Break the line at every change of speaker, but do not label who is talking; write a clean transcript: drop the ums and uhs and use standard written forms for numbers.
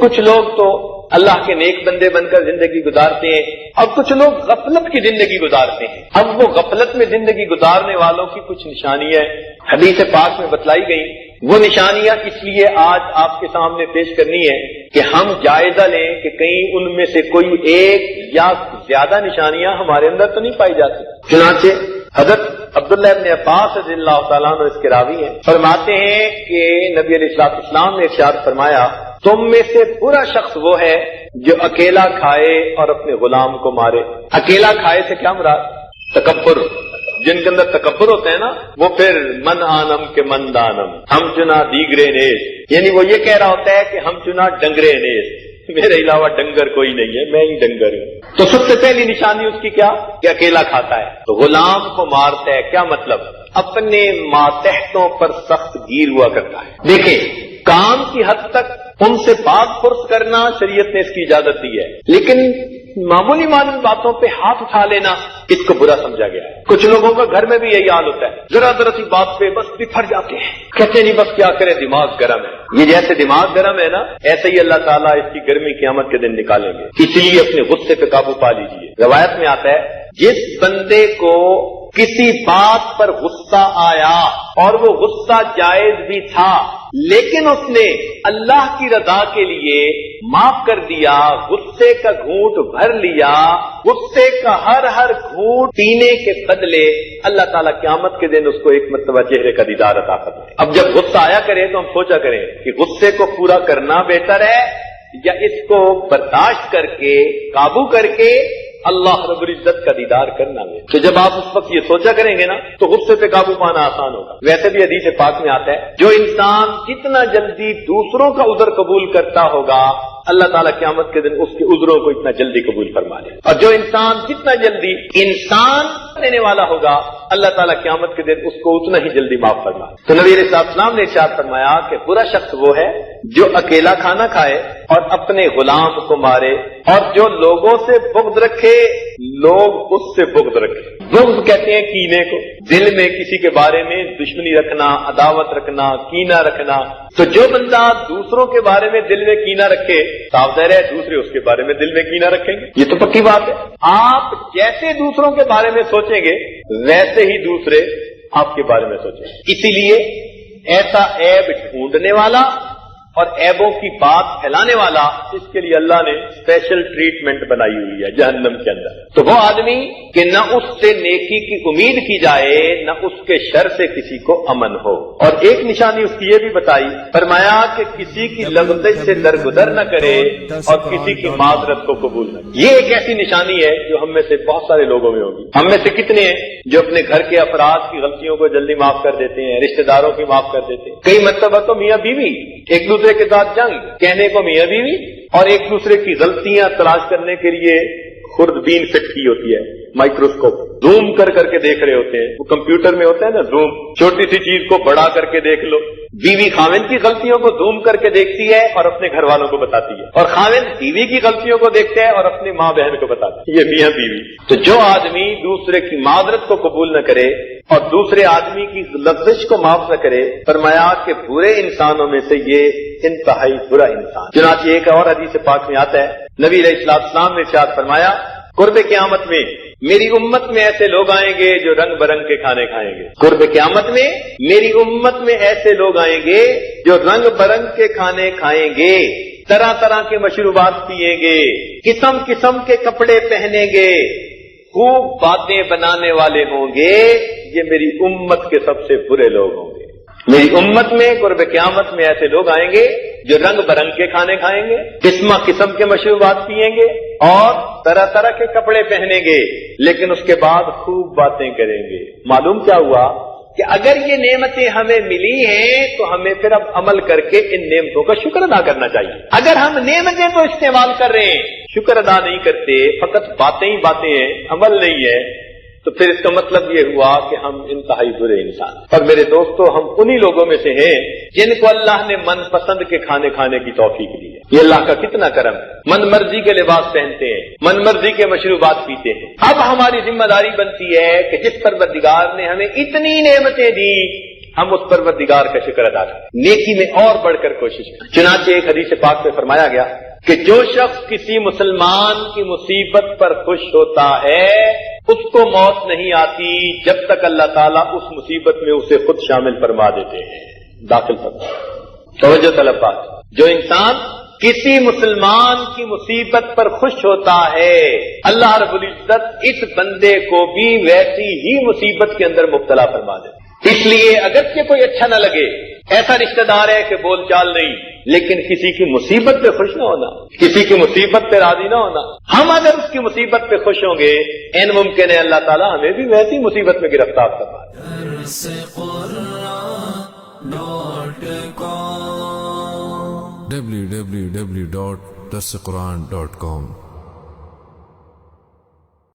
کچھ لوگ تو اللہ کے نیک بندے بن کر زندگی گزارتے ہیں، اور کچھ لوگ غفلت کی زندگی گزارتے ہیں۔ اب وہ غفلت میں زندگی گزارنے والوں کی کچھ نشانیاں حدیث پاک میں بتلائی گئی، وہ نشانیاں اس لیے آج آپ کے سامنے پیش کرنی ہے کہ ہم جائزہ لیں کہ کہیں ان میں سے کوئی ایک یا زیادہ نشانیاں ہمارے اندر تو نہیں پائی جاتی۔ چنانچہ حضرت عبداللہ ابن عباس رضی اللہ تعالیٰ عنہ اس کے راوی ہیں، فرماتے ہیں کہ نبی علیہ السلام نے ارشاد فرمایا، تم میں سے برا شخص وہ ہے جو اکیلا کھائے اور اپنے غلام کو مارے۔ اکیلا کھائے سے کیا مراد؟ تکبر، جن کے اندر تکبر ہوتے ہیں نا، وہ پھر من آنم کے من دانم، ہم چنا دیگرے نیز، یعنی وہ یہ کہہ رہا ہوتا ہے کہ ہم چنا ڈنگرے نیز، میرے علاوہ ڈنگر کوئی نہیں ہے، میں ہی ڈنگر ہوں۔ تو سب سے پہلی نشانی اس کی کیا کہ اکیلا کھاتا ہے، تو غلام کو مارتا ہے۔ کیا مطلب؟ اپنے ماتحتوں پر سخت گیر ہوا کرتا ہے۔ دیکھیں، کام کی حد تک ان سے پاک پرس کرنا شریعت نے اس کی اجازت دی ہے، لیکن معمولی باتوں پہ ہاتھ اٹھا لینا اس کو برا سمجھا گیا ہے۔ کچھ لوگوں کا گھر میں بھی یہی حال ہوتا ہے، ذرا سی بات پہ بس بفر جاتے ہیں، کہتے نہیں بس کیا کرے، دماغ گرم ہے۔ یہ جیسے دماغ گرم ہے نا، ایسے ہی اللہ تعالیٰ اس کی گرمی قیامت کے دن نکالیں گے، اسی لیے اپنے غصے پہ قابو پا لیجیے۔ روایت میں آتا ہے، جس بندے کو کسی بات پر غصہ آیا اور وہ غصہ جائز بھی تھا، لیکن اس نے اللہ کی رضا کے لیے معاف کر دیا، غصے کا گھونٹ بھر لیا، غصے کا ہر گھونٹ پینے کے بدلے اللہ تعالیٰ قیامت کے دن اس کو ایک مرتبہ چہرے کا دیدار عطا کرتا ہے۔ اب جب غصہ آیا کرے تو ہم سوچا کریں کہ غصے کو پورا کرنا بہتر ہے یا اس کو برداشت کر کے قابو کر کے اللہ رب العزت کا دیدار کرنا ہے۔ تو جب آپ اس وقت یہ سوچا کریں گے نا تو غصے پہ قابو پانا آسان ہوگا۔ ویسے بھی حدیث پاک میں آتا ہے، جو انسان جتنا جلدی دوسروں کا عذر قبول کرتا ہوگا، اللہ تعالیٰ قیامت کے دن اس کے عذروں کو اتنا جلدی قبول فرما لے، اور جو انسان جتنا جلدی انسان دینے والا ہوگا، اللہ تعالیٰ قیامت کے دن اس کو اتنا ہی جلدی معاف فرما لے۔ تو نبی علیہ السلام نے ارشاد فرمایا کہ برا شخص وہ ہے جو اکیلا کھانا کھائے اور اپنے غلام کو مارے، اور جو لوگوں سے بغض رکھے، لوگ اس سے بغض رکھے۔ بغض کہتے ہیں کینے کو، دل میں کسی کے بارے میں دشمنی رکھنا، عداوت رکھنا، کینہ رکھنا۔ تو جو بندہ دوسروں کے بارے میں دل میں کینہ رکھے، صاف ظاہر ہے دوسرے اس کے بارے میں دل میں کینہ رکھیں گے، یہ تو پکی بات ہے۔ آپ جیسے دوسروں کے بارے میں سوچیں گے ویسے ہی دوسرے آپ کے بارے میں سوچیں گے۔ اسی لیے ایسا عیب ڈھونڈنے والا اور عیبوں کی بات پھیلانے والا، اس کے لیے اللہ نے اسپیشل ٹریٹمنٹ بنائی ہوئی ہے جہنم کے اندر۔ تو وہ آدمی کہ نہ اس سے نیکی کی امید کی جائے، نہ اس کے شر سے کسی کو امن ہو۔ اور ایک نشانی اس کی یہ بھی بتائی، فرمایا کہ کسی کی لغزش سے درگزر نہ کرے اور کسی کی معذرت کو قبول نہ کرے۔ یہ ایک ایسی نشانی ہے جو ہم میں سے بہت سارے لوگوں میں ہوگی۔ ہم میں سے کتنے ہیں جو اپنے گھر کے افراد کی غلطیوں کو جلدی معاف کر دیتے ہیں، رشتہ داروں کی معاف کر دیتے ہیں۔ کئی مرتبہ تو میاں بیوی ایک دوسرے کے ساتھ جنگ، کہنے کو میاں بیوی، اور ایک دوسرے کی غلطیاں تلاش کرنے کے لیے خوردبین فٹ کی ہوتی ہے، مائکروسکوپ زوم کر کے دیکھ رہے ہوتے ہیں۔ وہ کمپیوٹر میں ہوتا ہے نا زوم، چھوٹی سی چیز کو بڑا کر کے دیکھ لو۔ بیوی خاوند کی غلطیوں کو زوم کر کے دیکھتی ہے اور اپنے گھر والوں کو بتاتی ہے، اور خاوند بیوی کی غلطیوں کو دیکھتا ہے اور اپنی ماں بہن کو بتاتا ہے۔ یہ میاں بیوی۔ تو جو آدمی دوسرے کی معذرت کو قبول نہ کرے اور دوسرے آدمی کی لغزش کو معاف نہ کرے، فرمایا کہ برے انسانوں میں سے یہ انتہائی برا انسان۔ چنانچہ ایک اور حدیث پاک میں آتا ہے، نبی علیہ السلام نے ارشاد فرمایا، قرب قیامت میں میری امت میں ایسے لوگ آئیں گے جو رنگ برنگ کے کھانے کھائیں گے۔ قرب قیامت میں میری امت میں ایسے لوگ آئیں گے جو رنگ برنگ کے کھانے کھائیں گے، طرح طرح کے مشروبات پیئیں گے، قسم قسم کے کپڑے پہنیں گے، خوب باتیں بنانے والے ہوں گے۔ یہ میری امت کے سب سے برے لوگ ہوں گے۔ میری امت میں قرب قیامت میں ایسے لوگ آئیں گے جو رنگ برنگ کے کھانے کھائیں گے، قسم قسم کے مشروبات پیئیں گے اور طرح طرح کے کپڑے پہنیں گے، لیکن اس کے بعد خوب باتیں کریں گے۔ معلوم کیا ہوا کہ اگر یہ نعمتیں ہمیں ملی ہیں تو ہمیں پھر اب عمل کر کے ان نعمتوں کا شکر ادا کرنا چاہیے۔ اگر ہم نعمتیں تو استعمال کر رہے ہیں، شکر ادا نہیں کرتے، فقط باتیں ہی باتیں ہیں، عمل نہیں ہے، تو پھر اس کا مطلب یہ ہوا کہ ہم انتہائی برے انسان۔ اور میرے دوستو، ہم انہی لوگوں میں سے ہیں جن کو اللہ نے من پسند کے کھانے کھانے کی توفیق دی ہے۔ یہ اللہ کا کتنا کرم ہے۔ من مرضی کے لباس پہنتے ہیں، من مرضی کے مشروبات پیتے ہیں۔ اب ہماری ذمہ داری بنتی ہے کہ جس پروردگار نے ہمیں اتنی نعمتیں دی، ہم اس پروردگار کا شکر ادا کریں، نیکی میں اور بڑھ کر کوشش کریں۔ چنانچہ ایک حدیث پاک میں فرمایا گیا کہ جو شخص کسی مسلمان کی مصیبت پر خوش ہوتا ہے اس کو موت نہیں آتی جب تک اللہ تعالیٰ اس مصیبت میں اسے خود شامل فرما دیتے ہیں، داخل فرما۔ توجہ طلب بات، جو انسان کسی مسلمان کی مصیبت پر خوش ہوتا ہے اللہ رب العزت اس بندے کو بھی ویسی ہی مصیبت کے اندر مبتلا فرما دے۔ اس لیے اگرچہ کوئی اچھا نہ لگے، ایسا رشتہ دار ہے کہ بول چال نہیں، لیکن کسی کی مصیبت پہ خوش نہ ہونا، کسی کی مصیبت پہ راضی نہ ہونا۔ ہم اگر اس کی مصیبت پہ خوش ہوں گے، ان ممکن ہے اللہ تعالیٰ ہمیں بھی ویسی مصیبت میں گرفتار فرما دے۔
www.darsequran.com